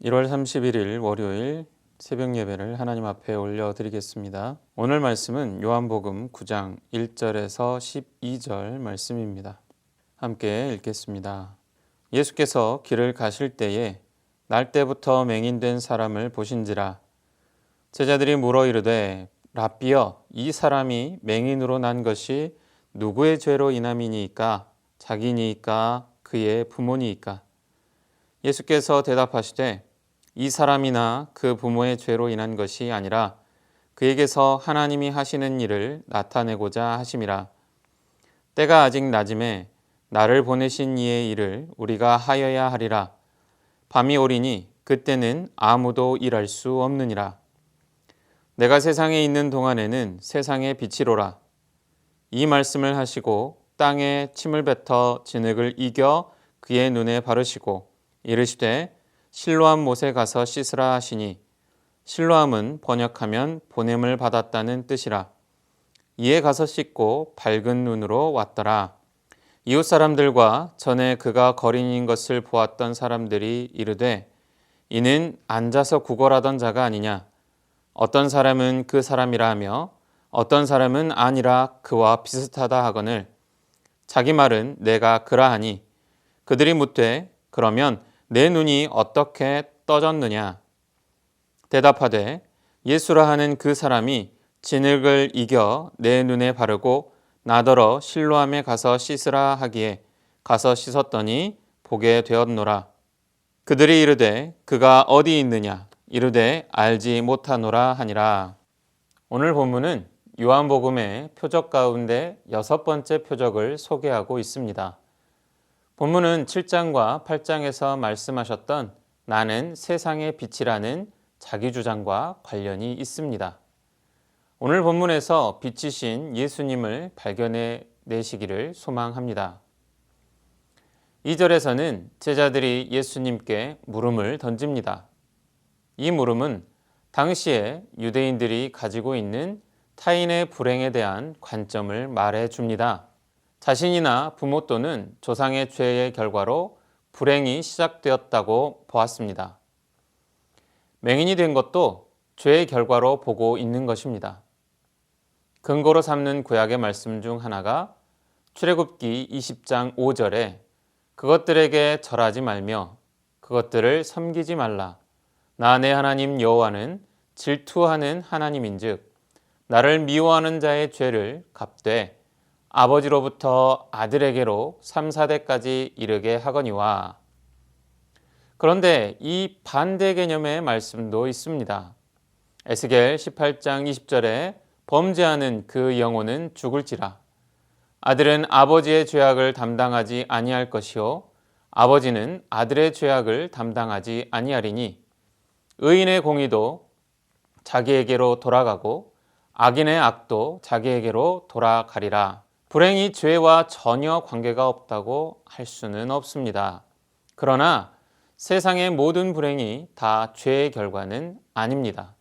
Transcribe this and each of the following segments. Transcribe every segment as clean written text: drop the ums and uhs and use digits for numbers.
1월 31일 월요일 새벽 예배를 하나님 앞에 올려드리겠습니다. 오늘 말씀은 요한복음 9장 1절에서 12절 말씀입니다. 함께 읽겠습니다. 예수께서 길을 가실 때에 날 때부터 맹인된 사람을 보신지라. 제자들이 물어 이르되 랍비여, 이 사람이 맹인으로 난 것이 누구의 죄로 인함이니이까? 자기니이까 그의 부모니이까? 예수께서 대답하시되 이 사람이나 그 부모의 죄로 인한 것이 아니라 그에게서 하나님이 하시는 일을 나타내고자 하심이라. 때가 아직 낮음에 나를 보내신 이의 일을 우리가 하여야 하리라. 밤이 오리니 그때는 아무도 일할 수 없느니라. 내가 세상에 있는 동안에는 세상의 빛이로라. 이 말씀을 하시고 땅에 침을 뱉어 진흙을 이겨 그의 눈에 바르시고 이르시되 실로암 못에 가서 씻으라 하시니, 실로암은 번역하면 보냄을 받았다는 뜻이라. 이에 가서 씻고 밝은 눈으로 왔더라. 이웃 사람들과 전에 그가 거린인 것을 보았던 사람들이 이르되 이는 앉아서 구걸하던 자가 아니냐. 어떤 사람은 그 사람이라 하며 어떤 사람은 아니라 그와 비슷하다 하거늘 자기 말은 내가 그라하니, 그들이 묻되 그러면 내 눈이 어떻게 떠졌느냐. 대답하되 예수라 하는 그 사람이 진흙을 이겨 내 눈에 바르고 나더러 실로암에 가서 씻으라 하기에 가서 씻었더니 보게 되었노라. 그들이 이르되 그가 어디 있느냐. 이르되 알지 못하노라 하니라. 오늘 본문은 요한복음의 표적 가운데 6번째 표적을 소개하고 있습니다. 본문은 7장과 8장에서 말씀하셨던 나는 세상의 빛이라는 자기 주장과 관련이 있습니다. 오늘 본문에서 빛이신 예수님을 발견해 내시기를 소망합니다. 2절에서는 제자들이 예수님께 물음을 던집니다. 이 물음은 당시에 유대인들이 가지고 있는 타인의 불행에 대한 관점을 말해 줍니다. 자신이나 부모 또는 조상의 죄의 결과로 불행이 시작되었다고 보았습니다. 맹인이 된 것도 죄의 결과로 보고 있는 것입니다. 근거로 삼는 구약의 말씀 중 하나가 출애굽기 20장 5절에 그것들에게 절하지 말며 그것들을 섬기지 말라. 나 내 하나님 여호와는 질투하는 하나님인즉 나를 미워하는 자의 죄를 갚되 아버지로부터 아들에게로 3, 4대까지 이르게 하거니와. 그런데 이 반대 개념의 말씀도 있습니다. 에스겔 18장 20절에 범죄하는 그 영혼은 죽을지라. 아들은 아버지의 죄악을 담당하지 아니할 것이요 아버지는 아들의 죄악을 담당하지 아니하리니 의인의 공의도 자기에게로 돌아가고 악인의 악도 자기에게로 돌아가리라. 불행이 죄와 전혀 관계가 없다고 할 수는 없습니다. 그러나 세상의 모든 불행이 다 죄의 결과는 아닙니다.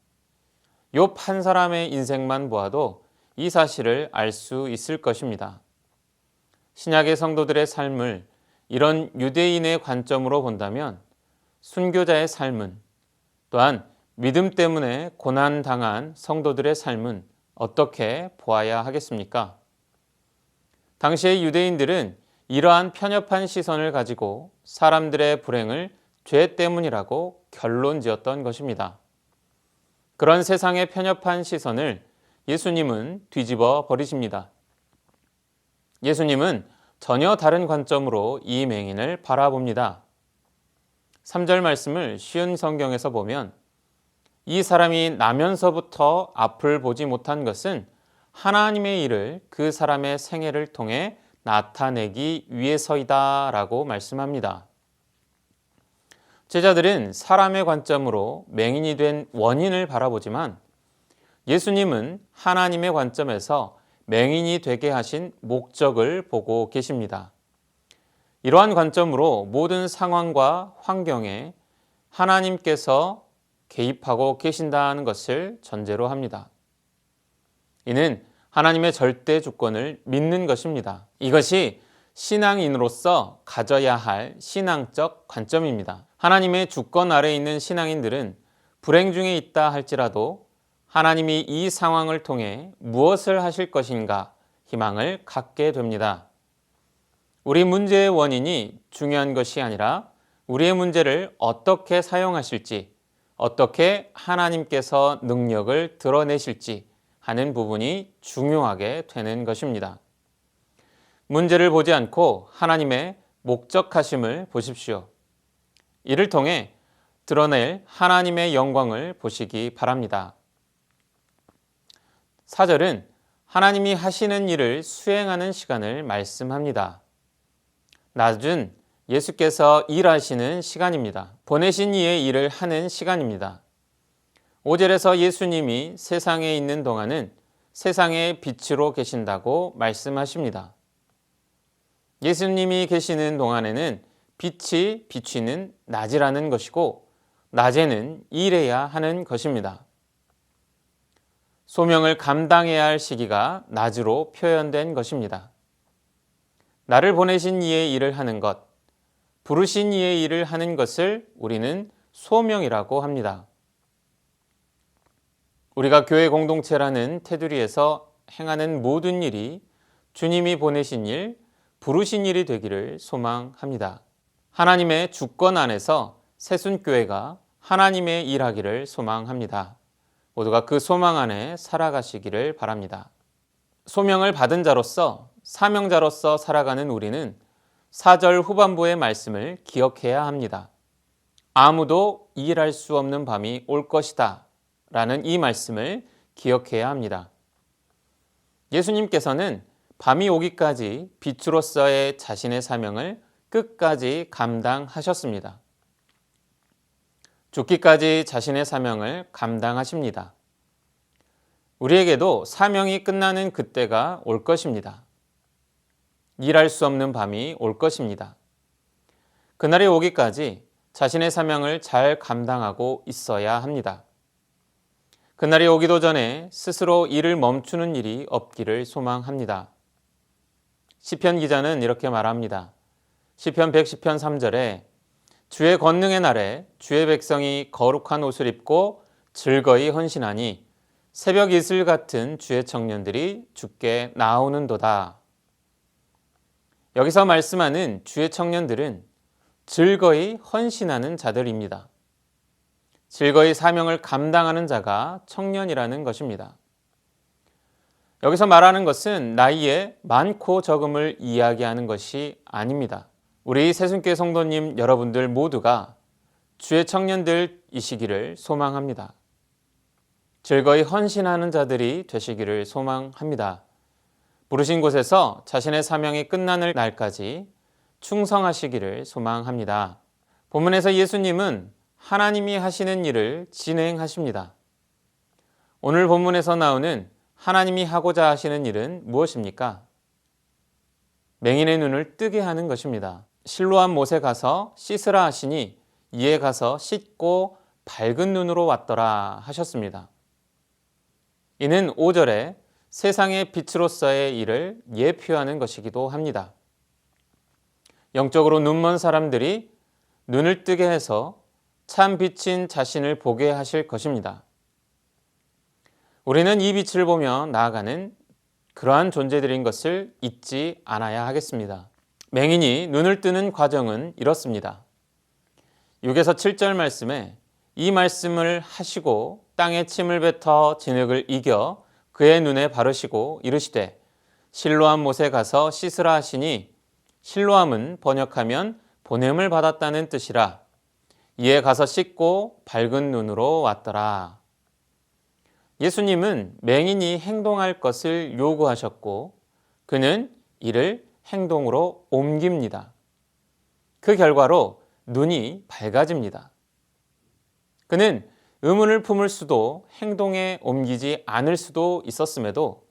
욥 한 사람의 인생만 보아도 이 사실을 알 수 있을 것입니다. 신약의 성도들의 삶을 이런 유대인의 관점으로 본다면 순교자의 삶은, 또한 믿음 때문에 고난당한 성도들의 삶은 어떻게 보아야 하겠습니까? 당시의 유대인들은 이러한 편협한 시선을 가지고 사람들의 불행을 죄 때문이라고 결론지었던 것입니다. 그런 세상의 편협한 시선을 예수님은 뒤집어 버리십니다. 예수님은 전혀 다른 관점으로 이 맹인을 바라봅니다. 3절 말씀을 쉬운 성경에서 보면 이 사람이 나면서부터 앞을 보지 못한 것은 하나님의 일을 그 사람의 생애를 통해 나타내기 위해서이다 라고 말씀합니다. 제자들은 사람의 관점으로 맹인이 된 원인을 바라보지만 예수님은 하나님의 관점에서 맹인이 되게 하신 목적을 보고 계십니다. 이러한 관점으로 모든 상황과 환경에 하나님께서 개입하고 계신다는 것을 전제로 합니다. 이는 하나님의 절대 주권을 믿는 것입니다. 이것이 신앙인으로서 가져야 할 신앙적 관점입니다. 하나님의 주권 아래에 있는 신앙인들은 불행 중에 있다 할지라도 하나님이 이 상황을 통해 무엇을 하실 것인가 희망을 갖게 됩니다. 우리 문제의 원인이 중요한 것이 아니라 우리의 문제를 어떻게 사용하실지, 어떻게 하나님께서 능력을 드러내실지 하는 부분이 중요하게 되는 것입니다. 문제를 보지 않고 하나님의 목적하심을 보십시오. 이를 통해 드러낼 하나님의 영광을 보시기 바랍니다. 4절은 하나님이 하시는 일을 수행하는 시간을 말씀합니다. 낮은 예수께서 일하시는 시간입니다. 보내신 이의 일을 하는 시간입니다. 5절에서 예수님이 세상에 있는 동안은 세상의 빛으로 계신다고 말씀하십니다. 예수님이 계시는 동안에는 빛이 비추는 낮이라는 것이고 낮에는 일해야 하는 것입니다. 소명을 감당해야 할 시기가 낮으로 표현된 것입니다. 나를 보내신 이의 일을 하는 것, 부르신 이의 일을 하는 것을 우리는 소명이라고 합니다. 우리가 교회 공동체라는 테두리에서 행하는 모든 일이 주님이 보내신 일, 부르신 일이 되기를 소망합니다. 하나님의 주권 안에서 새순교회가 하나님의 일하기를 소망합니다. 모두가 그 소망 안에 살아가시기를 바랍니다. 소명을 받은 자로서 사명자로서 살아가는 우리는 4절 후반부의 말씀을 기억해야 합니다. 아무도 일할 수 없는 밤이 올 것이다 라는 이 말씀을 기억해야 합니다. 예수님께서는 밤이 오기까지 빛으로서의 자신의 사명을 끝까지 감당하셨습니다. 죽기까지 자신의 사명을 감당하십니다. 우리에게도 사명이 끝나는 그때가 올 것입니다. 일할 수 없는 밤이 올 것입니다. 그날이 오기까지 자신의 사명을 잘 감당하고 있어야 합니다. 그날이 오기도 전에 스스로 일을 멈추는 일이 없기를 소망합니다. 시편 기자는 이렇게 말합니다. 시편 110편 3절에 주의 권능의 날에 주의 백성이 거룩한 옷을 입고 즐거이 헌신하니 새벽 이슬 같은 주의 청년들이 주께 나오는도다. 여기서 말씀하는 주의 청년들은 즐거이 헌신하는 자들입니다. 즐거이 사명을 감당하는 자가 청년이라는 것입니다. 여기서 말하는 것은 나이의 많고 적음을 이야기하는 것이 아닙니다. 우리 새순교회 성도님 여러분들 모두가 주의 청년들이시기를 소망합니다. 즐거이 헌신하는 자들이 되시기를 소망합니다. 부르신 곳에서 자신의 사명이 끝나는 날까지 충성하시기를 소망합니다. 본문에서 예수님은 하나님이 하시는 일을 진행하십니다. 오늘 본문에서 나오는 하나님이 하고자 하시는 일은 무엇입니까? 맹인의 눈을 뜨게 하는 것입니다. 실로암 못에 가서 씻으라 하시니 이에 가서 씻고 밝은 눈으로 왔더라 하셨습니다. 이는 5절에 세상의 빛으로서의 일을 예표하는 것이기도 합니다. 영적으로 눈먼 사람들이 눈을 뜨게 해서 참 빛인 자신을 보게 하실 것입니다. 우리는 이 빛을 보며 나아가는 그러한 존재들인 것을 잊지 않아야 하겠습니다. 맹인이 눈을 뜨는 과정은 이렇습니다. 6에서 7절 말씀에 이 말씀을 하시고 땅에 침을 뱉어 진흙을 이겨 그의 눈에 바르시고 이르시되 실로암 못에 가서 씻으라 하시니 실로암은 번역하면 보냄을 받았다는 뜻이라 이에 가서 씻고 밝은 눈으로 왔더라. 예수님은 맹인이 행동할 것을 요구하셨고 그는 이를 행동으로 옮깁니다. 그 결과로 눈이 밝아집니다. 그는 의문을 품을 수도 행동에 옮기지 않을 수도 있었음에도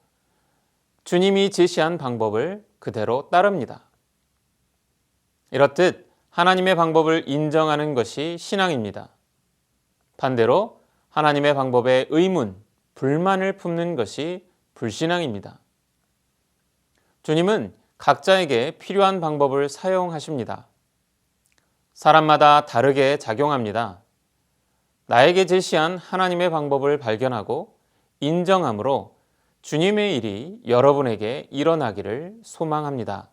주님이 제시한 방법을 그대로 따릅니다. 이렇듯 하나님의 방법을 인정하는 것이 신앙입니다. 반대로 하나님의 방법에 의문, 불만을 품는 것이 불신앙입니다. 주님은 각자에게 필요한 방법을 사용하십니다. 사람마다 다르게 작용합니다. 나에게 제시한 하나님의 방법을 발견하고 인정함으로 주님의 일이 여러분에게 일어나기를 소망합니다.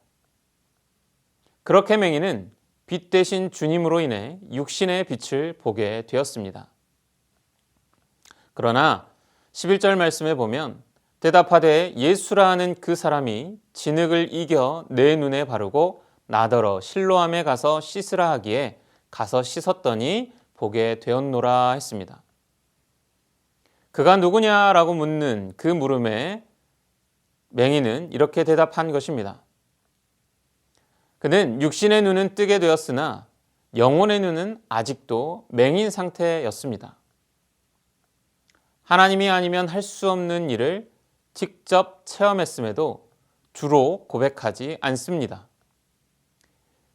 그렇게 맹인은 빛 대신 주님으로 인해 육신의 빛을 보게 되었습니다. 그러나 11절 말씀에 보면 대답하되 예수라 하는 그 사람이 진흙을 이겨 내 눈에 바르고 나더러 실로암에 가서 씻으라 하기에 가서 씻었더니 보게 되었노라 했습니다. 그가 누구냐라고 묻는 그 물음에 맹인은 이렇게 대답한 것입니다. 그는 육신의 눈은 뜨게 되었으나 영혼의 눈은 아직도 맹인 상태였습니다. 하나님이 아니면 할 수 없는 일을 직접 체험했음에도 주로 고백하지 않습니다.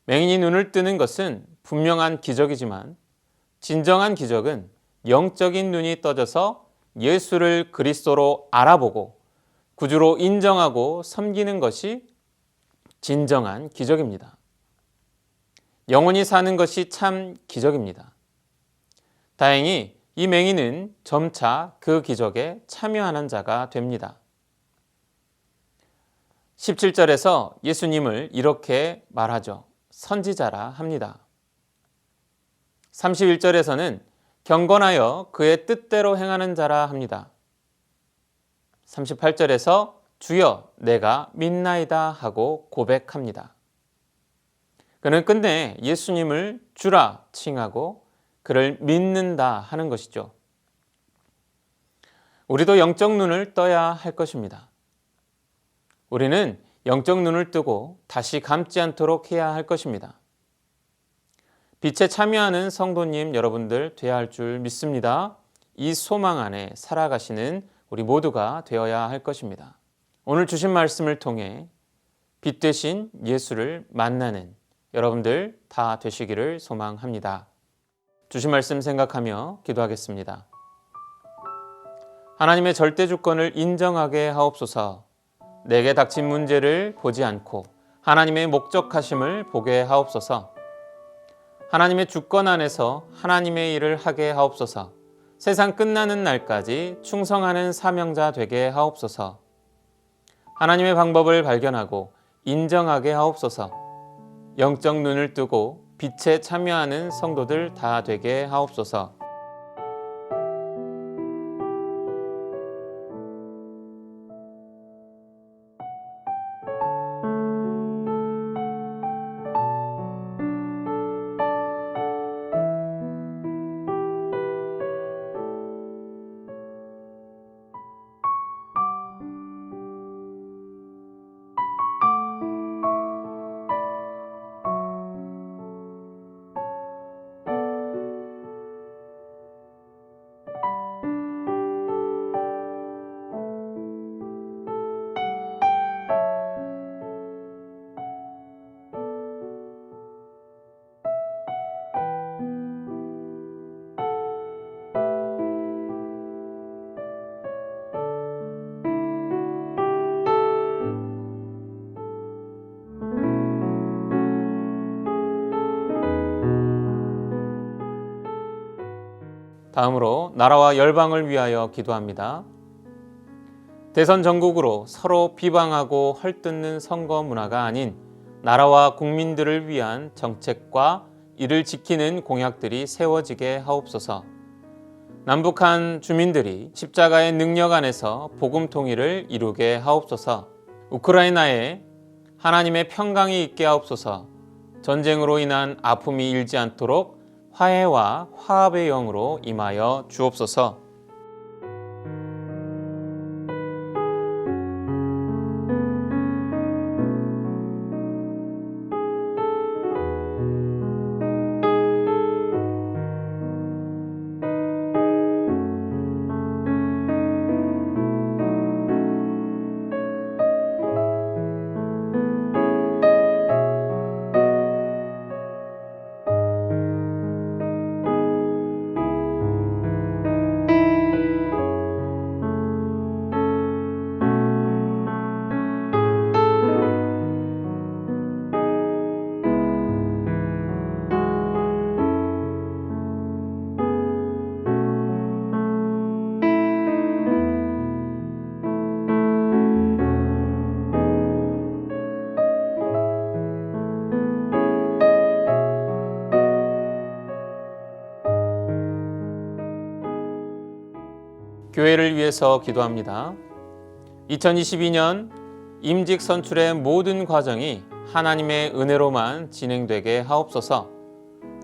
맹인이 눈을 뜨는 것은 분명한 기적이지만 진정한 기적은 영적인 눈이 떠져서 예수를 그리스도로 알아보고 구주로 인정하고 섬기는 것이 진정한 기적입니다. 영원히 사는 것이 참 기적입니다. 다행히 이 맹인은 점차 그 기적에 참여하는 자가 됩니다. 17절에서 예수님을 이렇게 말하죠. 선지자라 합니다. 31절에서는 경건하여 그의 뜻대로 행하는 자라 합니다. 38절에서 주여 내가 믿나이다 하고 고백합니다. 그는 끝내 예수님을 주라 칭하고 그를 믿는다 하는 것이죠. 우리도 영적 눈을 떠야 할 것입니다. 우리는 영적 눈을 뜨고 다시 감지 않도록 해야 할 것입니다. 빛에 참여하는 성도님 여러분들 되어야 할 줄 믿습니다. 이 소망 안에 살아가시는 우리 모두가 되어야 할 것입니다. 오늘 주신 말씀을 통해 빛 되신 예수를 만나는 여러분들 다 되시기를 소망합니다. 주신 말씀 생각하며 기도하겠습니다. 하나님의 절대 주권을 인정하게 하옵소서. 내게 닥친 문제를 보지 않고 하나님의 목적하심을 보게 하옵소서. 하나님의 주권 안에서 하나님의 일을 하게 하옵소서. 세상 끝나는 날까지 충성하는 사명자 되게 하옵소서. 하나님의 방법을 발견하고 인정하게 하옵소서. 영적 눈을 뜨고 빛에 참여하는 성도들 다 되게 하옵소서. 다음으로 나라와 열방을 위하여 기도합니다. 대선 전국으로 서로 비방하고 헐뜯는 선거 문화가 아닌 나라와 국민들을 위한 정책과 이를 지키는 공약들이 세워지게 하옵소서. 남북한 주민들이 십자가의 능력 안에서 복음 통일을 이루게 하옵소서. 우크라이나에 하나님의 평강이 있게 하옵소서. 전쟁으로 인한 아픔이 일지 않도록 화해와 화합의 영으로 임하여 주옵소서. 교회를 위해서 기도합니다. 2022년 임직 선출의 모든 과정이 하나님의 은혜로만 진행되게 하옵소서.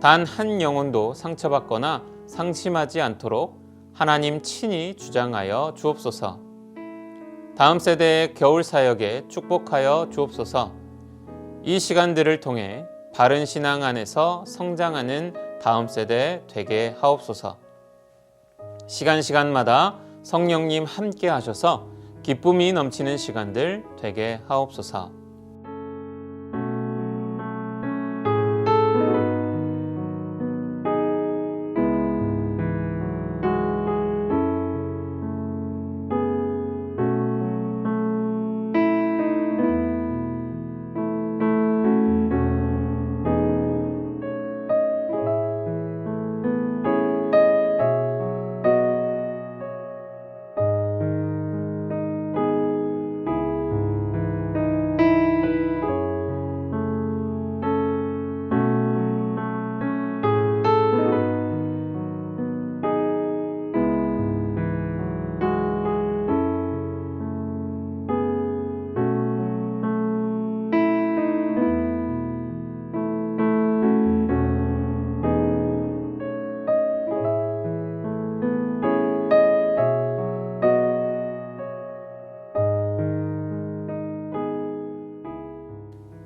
단 한 영혼도 상처받거나 상심하지 않도록 하나님 친히 주장하여 주옵소서. 다음 세대의 겨울 사역에 축복하여 주옵소서. 이 시간들을 통해 바른 신앙 안에서 성장하는 다음 세대 되게 하옵소서. 시간마다 성령님 함께 하셔서 기쁨이 넘치는 시간들 되게 하옵소서.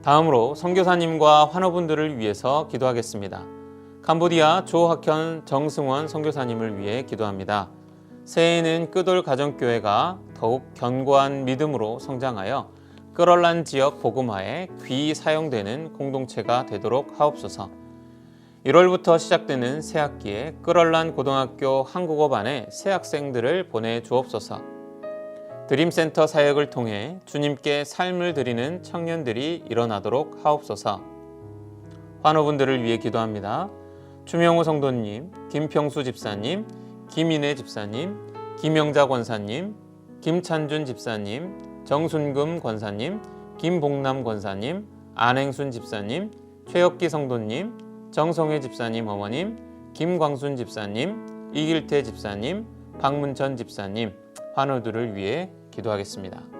다음으로 선교사님과 환우분들을 위해서 기도하겠습니다. 캄보디아 조학현 정승원 선교사님을 위해 기도합니다. 새해에는 끄돌 가정교회가 더욱 견고한 믿음으로 성장하여 끄럴란 지역 복음화에 귀히 사용되는 공동체가 되도록 하옵소서. 1월부터 시작되는 새학기에 끄럴란 고등학교 한국어반에 새 학생들을 보내주옵소서. 드림센터 사역을 통해 주님께 삶을 드리는 청년들이 일어나도록 하옵소서. 환우분들을 위해 기도합니다. 추명호 성도님, 김평수 집사님, 김인혜 집사님, 김영자 권사님, 김찬준 집사님, 정순금 권사님, 김봉남 권사님, 안행순 집사님, 최혁기 성도님, 정성혜 집사님 어머님, 김광순 집사님, 이길태 집사님, 박문천 집사님, 환우들을 위해 기도하겠습니다.